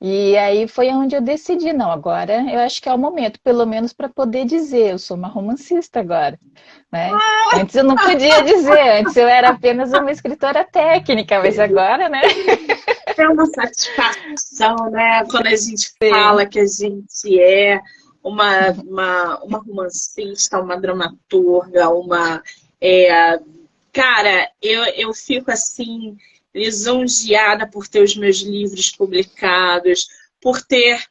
[SPEAKER 2] E aí foi onde eu decidi, não, agora eu acho que é o momento, pelo menos para poder dizer, eu sou uma romancista agora, né? Antes eu não podia dizer, antes eu era apenas uma escritora técnica, mas agora, né?
[SPEAKER 1] É uma satisfação, né? Quando a gente
[SPEAKER 2] Sim.
[SPEAKER 1] fala que a gente é uma romancista, uma dramaturga, cara, eu fico assim, lisonjeada por ter os meus livros publicados, por ter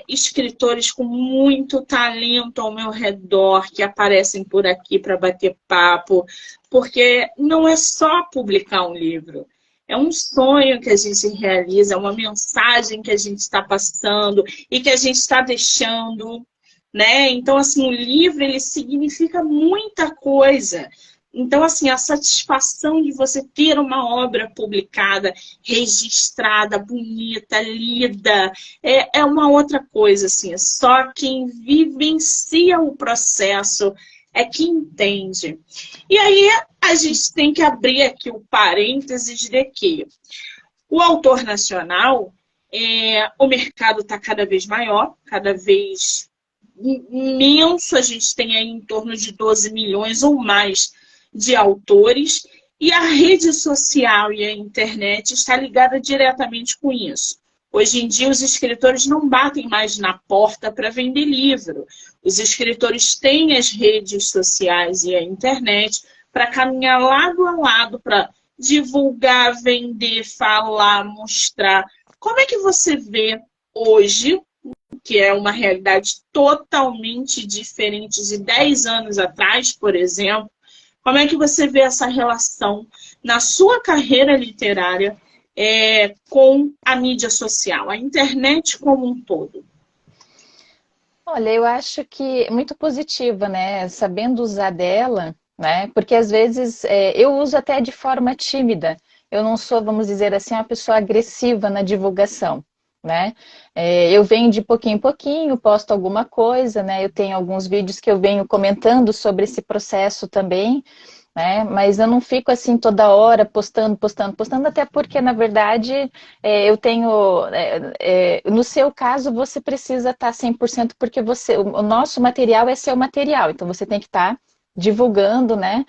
[SPEAKER 1] escritores com muito talento ao meu redor que aparecem por aqui para bater papo, porque não é só publicar um livro. É um sonho que a gente realiza, é uma mensagem que a gente está passando e que a gente está deixando, né? Então, assim, o livro, ele significa muita coisa. Então, assim, a satisfação de você ter uma obra publicada, registrada, bonita, lida, é uma outra coisa, assim. Só quem vivencia o processo é que entende. E aí, a gente tem que abrir aqui o parênteses de que o autor nacional, o mercado está cada vez maior, cada vez imenso, a gente tem aí em torno de 12 milhões ou mais de autores, e a rede social e a internet está ligada diretamente com isso. Hoje em dia, os escritores não batem mais na porta para vender livro. Os escritores têm as redes sociais e a internet para caminhar lado a lado, para divulgar, vender, falar, mostrar. Como é que você vê hoje, que é uma realidade totalmente diferente de 10 anos atrás, por exemplo, como é que você vê essa relação na sua carreira literária com a mídia social, a internet como um todo?
[SPEAKER 2] Olha, eu acho que é muito positiva, né? Sabendo usar dela, né? Porque às vezes eu uso até de forma tímida. Eu não sou, vamos dizer assim, uma pessoa agressiva na divulgação, né? Eu venho de pouquinho em pouquinho, posto alguma coisa, né? Eu tenho alguns vídeos que eu venho comentando sobre esse processo também, né? Mas eu não fico assim toda hora postando, postando, postando, até porque, na verdade, eu tenho. No seu caso, você precisa estar 100% porque o nosso material é seu material, então você tem que estar divulgando, né?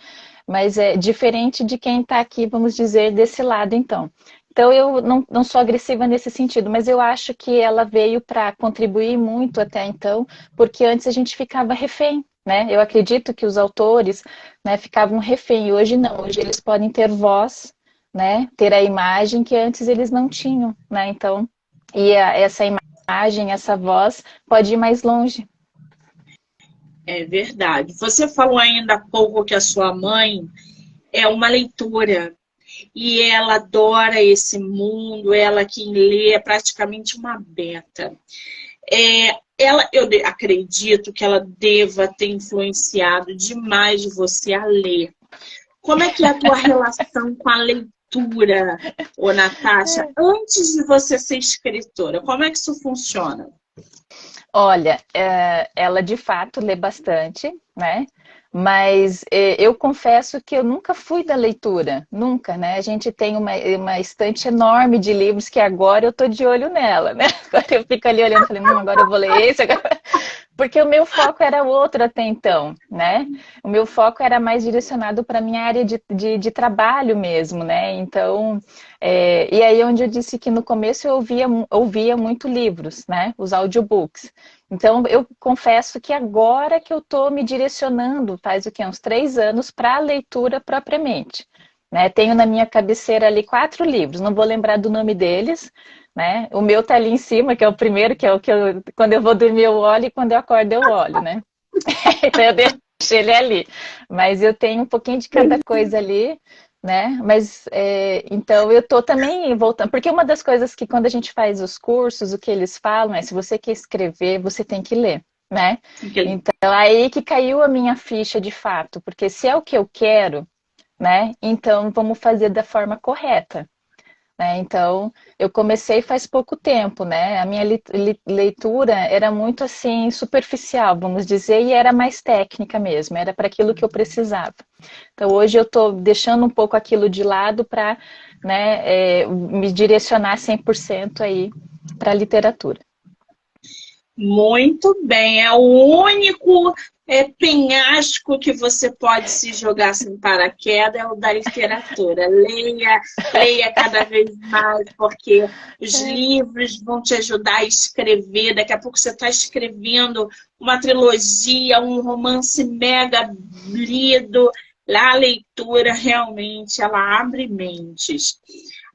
[SPEAKER 2] Mas é diferente de quem está aqui, vamos dizer, desse lado, então. Então, eu não sou agressiva nesse sentido, mas eu acho que ela veio para contribuir muito até então, porque antes a gente ficava refém, né? Eu acredito que os autores, né, ficavam refém, e hoje não, hoje eles podem ter voz, né? Ter a imagem que antes eles não tinham, né? Então, essa imagem, essa voz pode ir mais longe.
[SPEAKER 1] É verdade. Você falou ainda há pouco que a sua mãe é uma leitora e ela adora esse mundo, ela que lê é praticamente uma beta. Eu acredito que ela deva ter influenciado demais você a ler. Como é que é a tua relação com a leitura, ô Natasha, antes de você ser escritora? Como é que isso funciona?
[SPEAKER 2] Olha, ela de fato lê bastante, né? Mas eu confesso que eu nunca fui da leitura, nunca, né? A gente tem uma estante enorme de livros que agora eu tô de olho nela, né? Agora eu fico ali olhando e falei, agora eu vou ler esse, agora... Porque o meu foco era outro até então, né? O meu foco era mais direcionado para a minha área de trabalho mesmo, né? Então, e aí onde eu disse que no começo eu ouvia muito livros, né? Os audiobooks. Então, eu confesso que agora que eu estou me direcionando, faz o quê? Uns 3 anos, para a leitura propriamente. Né? Tenho na minha cabeceira ali 4 livros, não vou lembrar do nome deles, né? O meu tá ali em cima, que é o primeiro, que é o que quando eu vou dormir eu olho e quando eu acordo eu olho, né? Então eu deixo ele ali. Mas eu tenho um pouquinho de cada coisa ali, né? Mas então eu tô também voltando, porque uma das coisas que quando a gente faz os cursos, o que eles falam é se você quer escrever, você tem que ler, né? Então aí que caiu a minha ficha de fato, porque se é o que eu quero, né? Então vamos fazer da forma correta. Né? Então, eu comecei faz pouco tempo, né? A minha leitura era muito assim superficial, vamos dizer, e era mais técnica mesmo, era para aquilo que eu precisava. Então, hoje eu estou deixando um pouco aquilo de lado para, né, me direcionar 100% aí para a literatura.
[SPEAKER 1] Muito bem, é o único penhasco que você pode se jogar sem paraquedas, é o da literatura. Leia, leia cada vez mais, porque os livros vão te ajudar a escrever. Daqui a pouco você está escrevendo uma trilogia, um romance mega lido. Lá a leitura realmente ela abre mentes.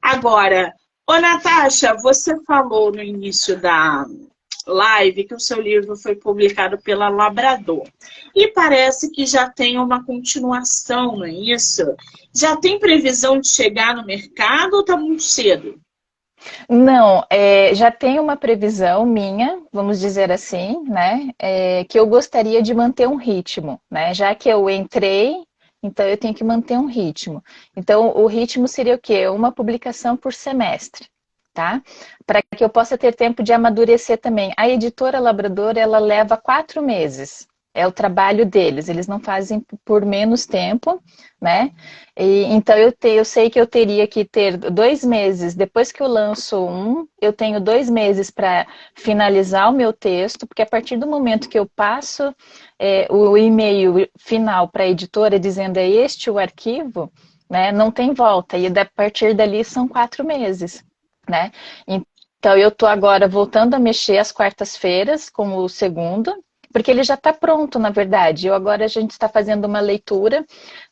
[SPEAKER 1] Agora, ô Natasha, você falou no início da live que o seu livro foi publicado pela Labrador. E parece que já tem uma continuação, não é isso? Já tem previsão de chegar no mercado ou está muito cedo?
[SPEAKER 2] Não, já tem uma previsão minha, vamos dizer assim, né? Que eu gostaria de manter um ritmo, né? Já que eu entrei, então eu tenho que manter um ritmo. Então, o ritmo seria o quê? Uma publicação por semestre. Tá? Para que eu possa ter tempo de amadurecer também. A editora Labrador, ela leva 4 meses. É o trabalho deles, eles não fazem por menos tempo, né? Então eu sei que eu teria que ter 2 meses, depois que eu lanço eu tenho 2 meses para finalizar o meu texto, porque a partir do momento que eu passo o e-mail final para a editora dizendo é este o arquivo, né? Não tem volta, e a partir dali são 4 meses. Né? Então, eu estou agora voltando a mexer às quartas-feiras com o segundo, porque ele já está pronto, na verdade. Agora a gente está fazendo uma leitura,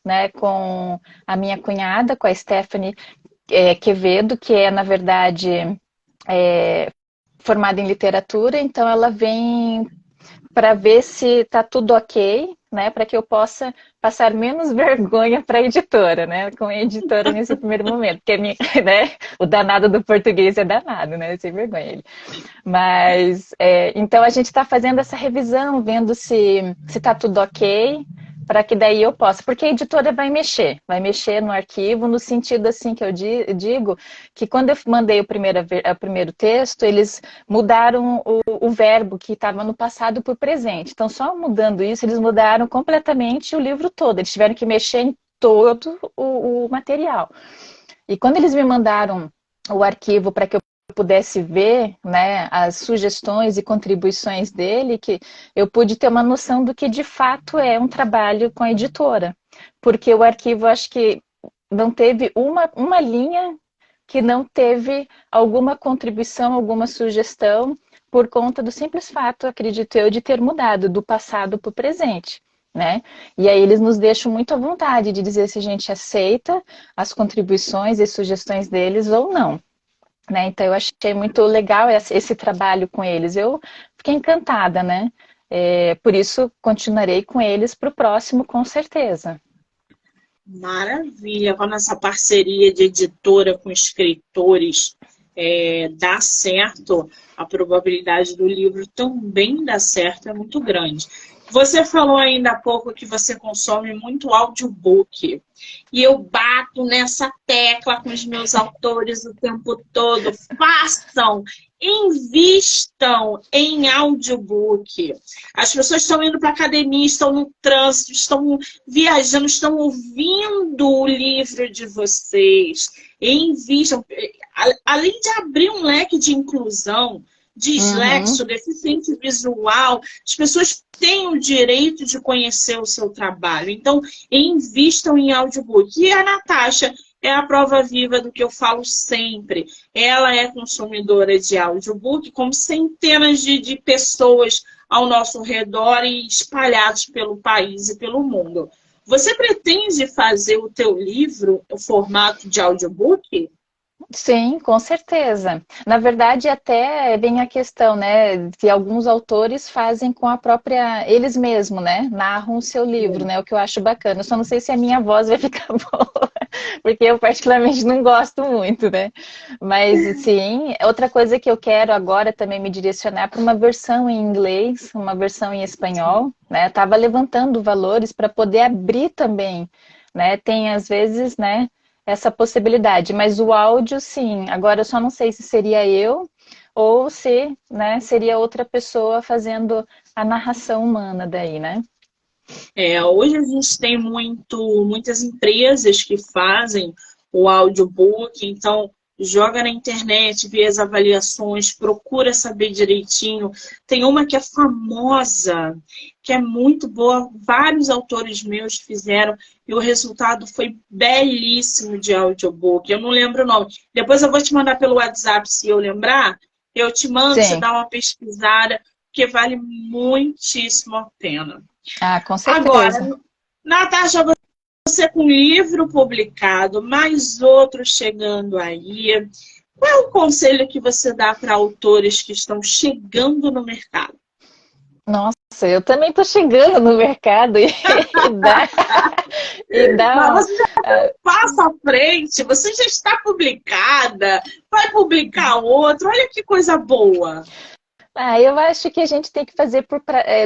[SPEAKER 2] né, com a minha cunhada, com a Stephanie Quevedo, que é, na verdade, formada em literatura, então ela vem para ver se está tudo ok, né, para que eu possa passar menos vergonha para a editora, né, com a editora nesse primeiro momento, porque né, o danado do português é danado, né, sem vergonha ele. Mas, então a gente está fazendo essa revisão, vendo se está tudo ok, para que daí eu possa, porque a editora vai mexer no arquivo, no sentido assim que eu digo, que quando eu mandei o primeiro texto, eles mudaram o verbo que estava no passado para o presente. Então, só mudando isso, eles mudaram completamente o livro todo, eles tiveram que mexer em todo o material. E quando eles me mandaram o arquivo para que eu pudesse ver, né, as sugestões e contribuições dele, que eu pude ter uma noção do que de fato é um trabalho com a editora. Porque o arquivo, acho que não teve uma linha que não teve alguma contribuição, alguma sugestão, por conta do simples fato, acredito eu, de ter mudado do passado para o presente. Né? E aí eles nos deixam muito à vontade de dizer se a gente aceita as contribuições e sugestões deles ou não. Né? Então eu achei muito legal esse trabalho com eles. Eu fiquei encantada, né? Por isso continuarei com eles para o próximo, com certeza.
[SPEAKER 1] Maravilha, quando essa parceria de editora com escritores dá certo, a probabilidade do livro também dar certo é muito grande. Você falou ainda há pouco que você consome muito audiobook. E eu bato nessa tecla com os meus autores o tempo todo. Façam, invistam em audiobook. As pessoas estão indo para a academia, estão no trânsito, estão viajando, estão ouvindo o livro de vocês. Invistam. Além de abrir um leque de inclusão, dislexo, deficiente visual, as pessoas têm o direito de conhecer o seu trabalho. Então, invistam em audiobook. E a Natasha é a prova viva do que eu falo sempre. Ela é consumidora de audiobook, como centenas de pessoas ao nosso redor e espalhados pelo país e pelo mundo. Você pretende fazer o teu livro no formato de audiobook?
[SPEAKER 2] Sim, com certeza. Na verdade, até vem a questão, né, que alguns autores fazem com a própria, eles mesmos, né, narram o seu livro, né, o que eu acho bacana. Eu só não sei se a minha voz vai ficar boa, porque eu particularmente não gosto muito, né. Mas, sim, outra coisa que eu quero agora também me direcionar para uma versão em inglês, uma versão em espanhol, né, estava levantando valores para poder abrir também, né, tem às vezes, né, essa possibilidade, mas o áudio sim, agora eu só não sei se seria eu ou se, né, seria outra pessoa fazendo a narração humana daí, né?
[SPEAKER 1] Hoje a gente tem muitas empresas que fazem o audiobook, então joga na internet, vê as avaliações, procura saber direitinho. Tem uma que é famosa, que é muito boa, vários autores meus fizeram, e o resultado foi belíssimo de audiobook. Eu não lembro o nome. Depois eu vou te mandar pelo WhatsApp, se eu lembrar. Eu te mando, você
[SPEAKER 2] Sim,
[SPEAKER 1] dá uma pesquisada, porque vale muitíssimo a pena.
[SPEAKER 2] ah, com
[SPEAKER 1] Agora,
[SPEAKER 2] certeza.
[SPEAKER 1] Natasha, você com livro publicado, mais outros chegando aí. Qual é o conselho que você dá para autores que estão chegando no mercado?
[SPEAKER 2] Nossa, eu também estou chegando no mercado e dá, e
[SPEAKER 1] Mas
[SPEAKER 2] dá,
[SPEAKER 1] você já passa à frente, você já está publicada, vai publicar outro, olha que coisa boa.
[SPEAKER 2] eu acho que a gente tem que fazer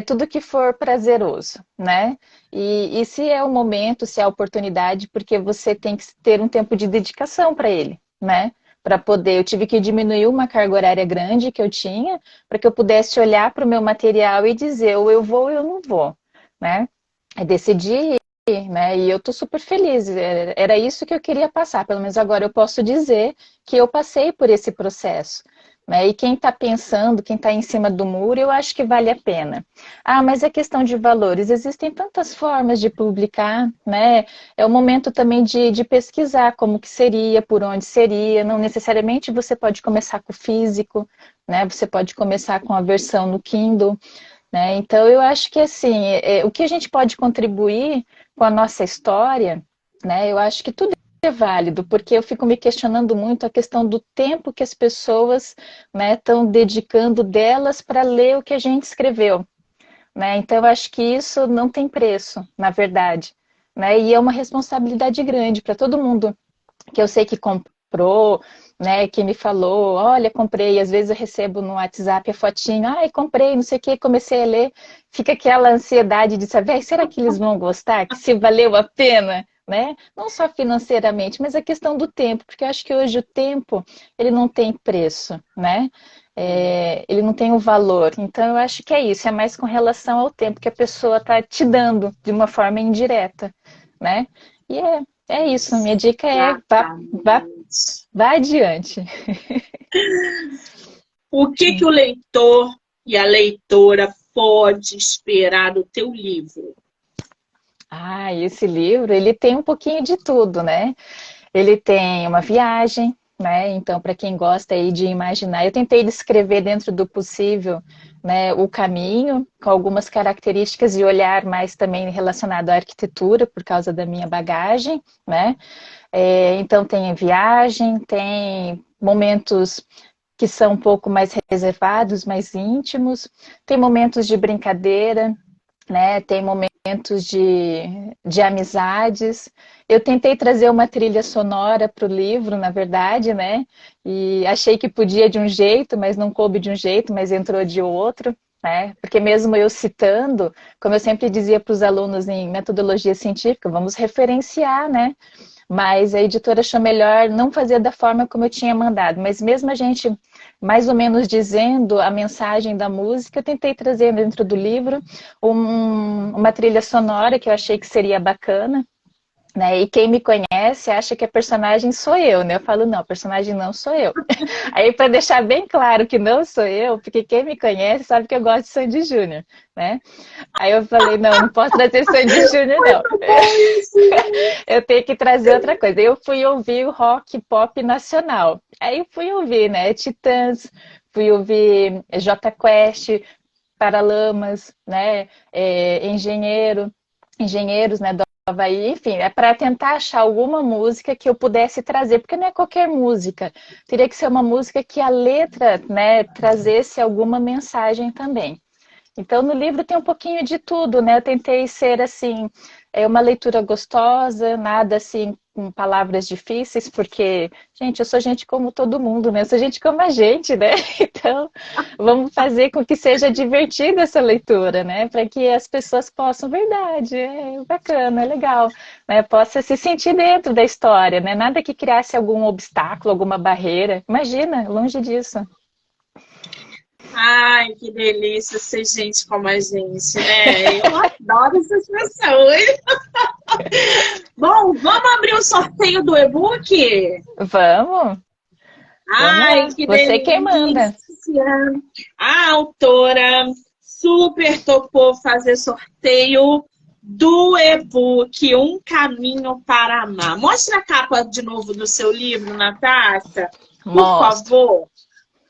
[SPEAKER 2] tudo que for prazeroso, né? E se é o momento, se é a oportunidade, porque você tem que ter um tempo de dedicação para ele, né? Para poder, eu tive que diminuir uma carga horária grande que eu tinha, para que eu pudesse olhar para o meu material e dizer, ou eu vou ou eu não vou, né? É decidir, né? E eu tô super feliz. Era isso que eu queria passar. Pelo menos agora eu posso dizer que eu passei por esse processo. Né? E quem está pensando, quem está em cima do muro, eu acho que vale a pena. Ah, mas é questão de valores. Existem tantas formas de publicar, né? É o momento também de pesquisar como que seria, por onde seria. Não necessariamente você pode começar com o físico, né? Você pode começar com a versão no Kindle. Né? Então, eu acho que assim, o que a gente pode contribuir com a nossa história, né? Eu acho que tudo é válido, porque eu fico me questionando muito a questão do tempo que as pessoas, né, estão dedicando delas para ler o que a gente escreveu. Né? Então, eu acho que isso não tem preço, na verdade. Né? E é uma responsabilidade grande para todo mundo que eu sei que comprou, né, que me falou, olha, comprei, às vezes eu recebo no WhatsApp a fotinho, ai, comprei, não sei o que, comecei a ler, fica aquela ansiedade de saber, será que eles vão gostar, que se valeu a pena, né? Não só financeiramente, mas a questão do tempo, porque eu acho que hoje o tempo, ele não tem preço, né? Ele não tem o valor, então eu acho que é isso, é mais com relação ao tempo que a pessoa está te dando de uma forma indireta, né? E é isso, minha dica é vá,
[SPEAKER 1] Exatamente.
[SPEAKER 2] vá adiante.
[SPEAKER 1] O que o leitor e a leitora pode esperar do teu livro?
[SPEAKER 2] Ah, esse livro, ele tem um pouquinho de tudo, né? Ele tem uma viagem, né? Então, para quem gosta aí de imaginar, eu tentei descrever dentro do possível, né, o caminho, com algumas características e olhar mais também relacionado à arquitetura, por causa da minha bagagem, né? Então, tem viagem, tem momentos que são um pouco mais reservados, mais íntimos, tem momentos de brincadeira, né? Tem momentos de amizades. Eu tentei trazer uma trilha sonora para o livro, na verdade, né? E achei que podia de um jeito, mas não coube de um jeito, mas entrou de outro. né? Porque mesmo eu citando, como eu sempre dizia para os alunos em metodologia científica, vamos referenciar, né? Mas a editora achou melhor não fazer da forma como eu tinha mandado. Mas mesmo a gente mais ou menos dizendo a mensagem da música, eu tentei trazer dentro do livro uma trilha sonora que eu achei que seria bacana. Né? E quem me conhece acha que a personagem sou eu, né? Eu falo, não, a personagem não sou eu. Aí, para deixar bem claro que não sou eu, porque quem me conhece sabe que eu gosto de Sandy Júnior, né? Aí eu falei, não posso trazer Sandy Júnior, não.
[SPEAKER 1] Muito bom isso!
[SPEAKER 2] Eu tenho que trazer outra coisa. Eu fui ouvir o rock pop nacional. Aí fui ouvir, né? Titãs, fui ouvir Jota Quest, Paralamas, né? Engenheiros, né? Havaí, enfim, é para tentar achar alguma música que eu pudesse trazer, porque não é qualquer música, teria que ser uma música que a letra, né, trazesse alguma mensagem também. Então, no livro tem um pouquinho de tudo, né? Eu tentei ser, assim, uma leitura gostosa, nada, assim, com palavras difíceis, porque, gente, eu sou gente como todo mundo, né? Eu sou gente como a gente, né? Então, vamos fazer com que seja divertida essa leitura, né? Para que as pessoas possam, verdade, é bacana, é legal, né? Possa se sentir dentro da história, né? Nada que criasse algum obstáculo, alguma barreira. Imagina, longe disso.
[SPEAKER 1] Ai, que delícia ser gente como a gente, né? Eu adoro essas pessoas. Bom, vamos abrir o sorteio do e-book?
[SPEAKER 2] Vamos, vamos
[SPEAKER 1] Ai,
[SPEAKER 2] lá.
[SPEAKER 1] que
[SPEAKER 2] Você quem manda.
[SPEAKER 1] delícia! A autora super topou fazer sorteio do e-book Um Caminho para Amar. Mostra a capa de novo do seu livro, Natasha, por
[SPEAKER 2] Mostro.
[SPEAKER 1] favor.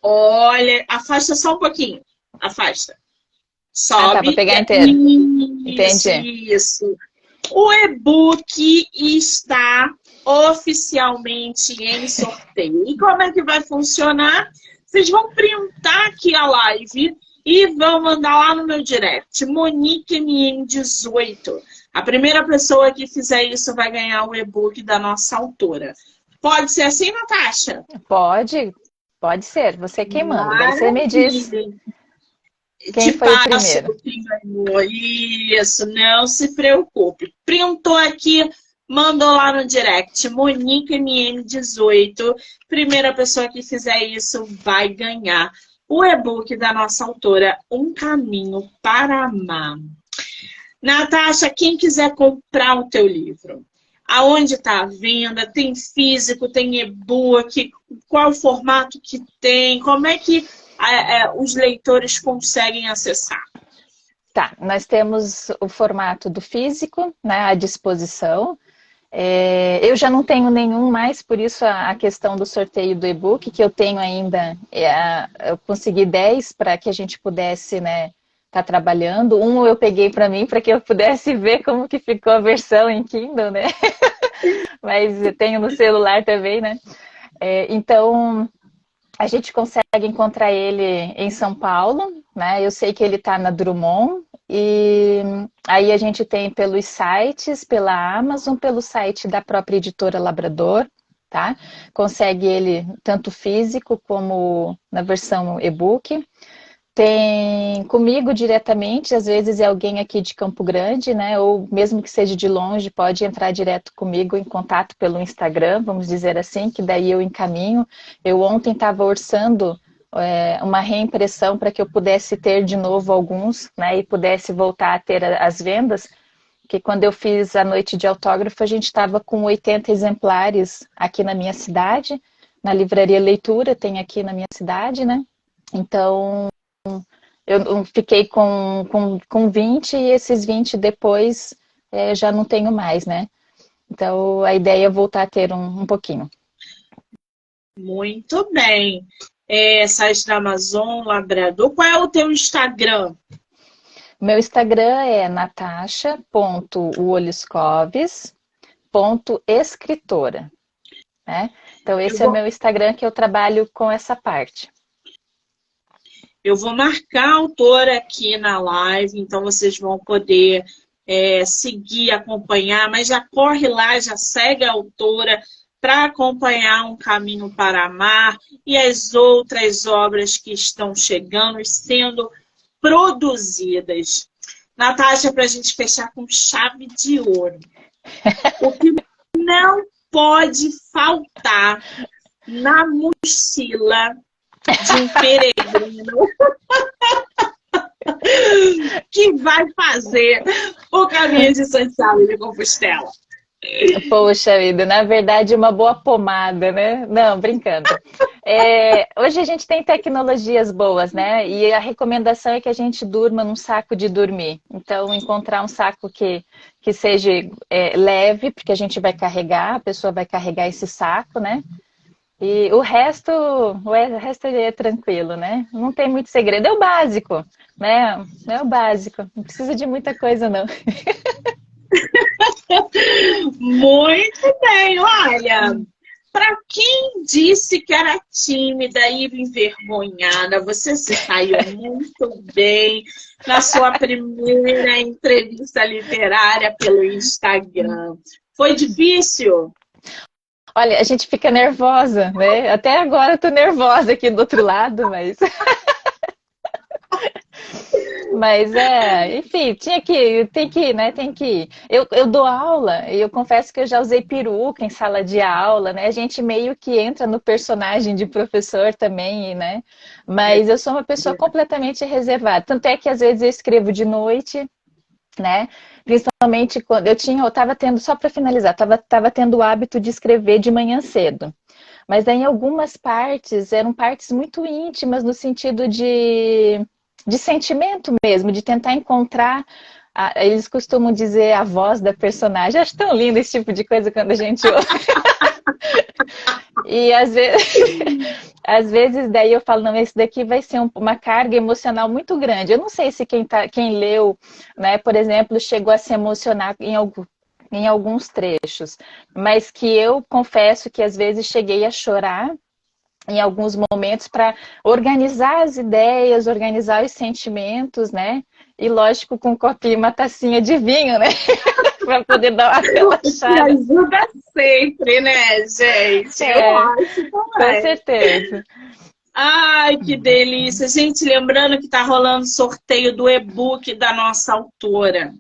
[SPEAKER 1] Olha, afasta só um pouquinho. Afasta.
[SPEAKER 2] Ah, tá, vou
[SPEAKER 1] Sobe.
[SPEAKER 2] pegar inteiro.
[SPEAKER 1] Isso,
[SPEAKER 2] Entendi.
[SPEAKER 1] isso. O e-book está oficialmente em sorteio. E como é que vai funcionar? Vocês vão printar aqui a live e vão mandar lá no meu direct, MoniqueMM18. A primeira pessoa que fizer isso vai ganhar o e-book da nossa autora. Pode ser assim, Natasha?
[SPEAKER 2] Pode ser. Você quem manda. Daí você me diz
[SPEAKER 1] Maravilha.
[SPEAKER 2] quem
[SPEAKER 1] Te
[SPEAKER 2] foi o
[SPEAKER 1] passo
[SPEAKER 2] primeiro.
[SPEAKER 1] quem ganhou. Isso, não se preocupe. Printou aqui, mandou lá no direct. MoniqueMM18. Primeira pessoa que fizer isso vai ganhar o e-book da nossa autora, Um Caminho para Amar. Natasha, quem quiser comprar o teu livro, aonde está a venda? Tem físico, tem e-book? Qual o formato que tem? Como é que os leitores conseguem acessar?
[SPEAKER 2] Tá, nós temos o formato do físico, né, à disposição. Eu já não tenho nenhum mais, por isso a questão do sorteio do e-book, que eu tenho ainda, eu consegui 10 para que a gente pudesse, né, tá trabalhando. Um eu peguei para mim, para que eu pudesse ver como que ficou a versão em Kindle, né? Mas eu tenho no celular também, né? Então, a gente consegue encontrar ele em São Paulo, né? Eu sei que ele está na Drummond, e aí a gente tem pelos sites, pela Amazon, pelo site da própria editora Labrador, tá? Consegue ele tanto físico como na versão e-book. Tem comigo diretamente, às vezes é alguém aqui de Campo Grande, né? Ou mesmo que seja de longe, pode entrar direto comigo em contato pelo Instagram, vamos dizer assim, que daí eu encaminho. Eu ontem estava orçando uma reimpressão para que eu pudesse ter de novo alguns, né? E pudesse voltar a ter as vendas, porque quando eu fiz a noite de autógrafo, a gente estava com 80 exemplares aqui na minha cidade, na livraria Leitura, tem aqui na minha cidade, né? Então, eu fiquei com 20 e esses 20 depois já não tenho mais, né? Então a ideia é voltar a ter um pouquinho.
[SPEAKER 1] Muito bem. Site da Amazon, Labrador. Qual é o teu Instagram?
[SPEAKER 2] Meu Instagram é natasha.wolescoves.escritora, né? Então esse é o meu Instagram, que eu trabalho com essa parte.
[SPEAKER 1] Eu vou marcar a autora aqui na live, então vocês vão poder seguir, acompanhar, mas já corre lá, já segue a autora para acompanhar Um Caminho para Amar e as outras obras que estão chegando e sendo produzidas. Natasha, para a gente fechar com chave de ouro. O que não pode faltar na mochila de um peregrino que vai fazer o caminho de Santiago de Compostela?
[SPEAKER 2] Poxa vida, na verdade, uma boa pomada, né? Não, brincando. Hoje a gente tem tecnologias boas, né? E a recomendação é que a gente durma num saco de dormir. Então, encontrar um saco que seja leve, porque a gente vai carregar, a pessoa vai carregar esse saco, né? E o resto é tranquilo, né? Não tem muito segredo. É o básico, né? É o básico. Não precisa de muita coisa, não.
[SPEAKER 1] Muito bem, olha, para quem disse que era tímida e envergonhada, você se saiu muito bem na sua primeira entrevista literária pelo Instagram. Foi difícil?
[SPEAKER 2] Olha, a gente fica nervosa, né? Até agora eu tô nervosa aqui do outro lado, mas... Mas enfim, tem que ir, né? Tem que ir. Eu dou aula e eu confesso que eu já usei peruca em sala de aula, né? A gente meio que entra no personagem de professor também, né? Mas eu sou uma pessoa completamente reservada. Tanto é que às vezes eu escrevo de noite, né? Principalmente quando eu estava tendo, só para finalizar, estava tendo o hábito de escrever de manhã cedo. Mas daí em algumas partes, eram partes muito íntimas no sentido de sentimento mesmo, de tentar encontrar, eles costumam dizer a voz da personagem. Acho tão lindo esse tipo de coisa quando a gente ouve. E às vezes daí eu falo, não, esse daqui vai ser uma carga emocional muito grande. Eu não sei se quem leu, né, por exemplo, chegou a se emocionar em alguns trechos, mas que eu confesso que às vezes cheguei a chorar em alguns momentos para organizar as ideias, organizar os sentimentos, né? E lógico, com um copinho e uma tacinha de vinho, né? Para poder dar uma relaxada.
[SPEAKER 1] Ajuda sempre, né, gente? Eu acho
[SPEAKER 2] com
[SPEAKER 1] também.
[SPEAKER 2] certeza.
[SPEAKER 1] Ai, que delícia. Gente, lembrando que tá rolando sorteio do e-book da nossa autora.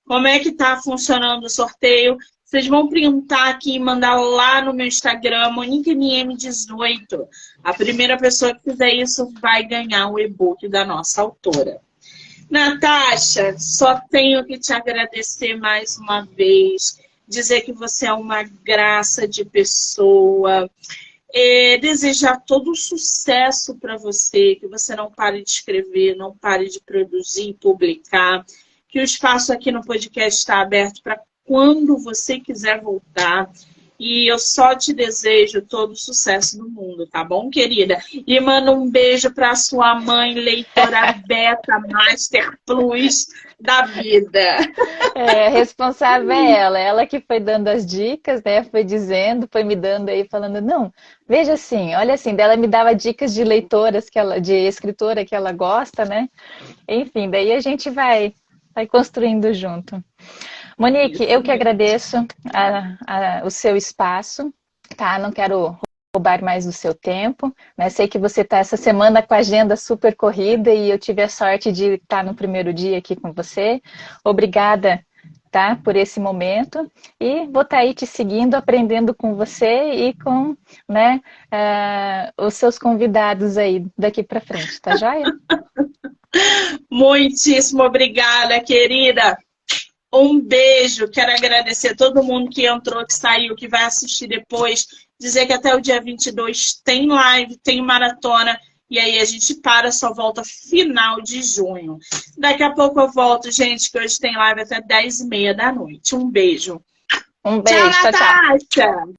[SPEAKER 1] Como é que tá funcionando o sorteio? Vocês vão printar aqui e mandar lá no meu Instagram, MoniqueMM18. A primeira pessoa que fizer isso vai ganhar o e-book da nossa autora. Natasha, só tenho que te agradecer mais uma vez, dizer que você é uma graça de pessoa, desejar todo o sucesso para você, que você não pare de escrever, não pare de produzir e publicar, que o espaço aqui no podcast está aberto para quando você quiser voltar. E eu só te desejo todo o sucesso do mundo, tá bom, querida? E manda um beijo para sua mãe, leitora Beta Master Plus da vida.
[SPEAKER 2] Responsável é ela que foi dando as dicas, né? Foi dizendo, foi me dando aí, falando, não, veja assim, olha assim, dela me dava dicas de leitoras, de escritora que ela gosta, né? Enfim, daí a gente vai construindo junto. Monique, eu que agradeço o seu espaço, tá? Não quero roubar mais o seu tempo, né? Sei que você está essa semana com a agenda super corrida e eu tive a sorte de estar no primeiro dia aqui com você. Obrigada, tá? Por esse momento. E vou estar aí te seguindo, aprendendo com você e com, né, os seus convidados aí daqui para frente, tá joia?
[SPEAKER 1] Muitíssimo obrigada, querida. Um beijo, quero agradecer a todo mundo que entrou, que saiu, que vai assistir depois. Dizer que até o dia 22 tem live, tem maratona. E aí a gente só volta final de junho. Daqui a pouco eu volto, gente, que hoje tem live até 10h30 da noite. Um beijo.
[SPEAKER 2] Um beijo,
[SPEAKER 1] tchau, Natasha!
[SPEAKER 2] Tchau.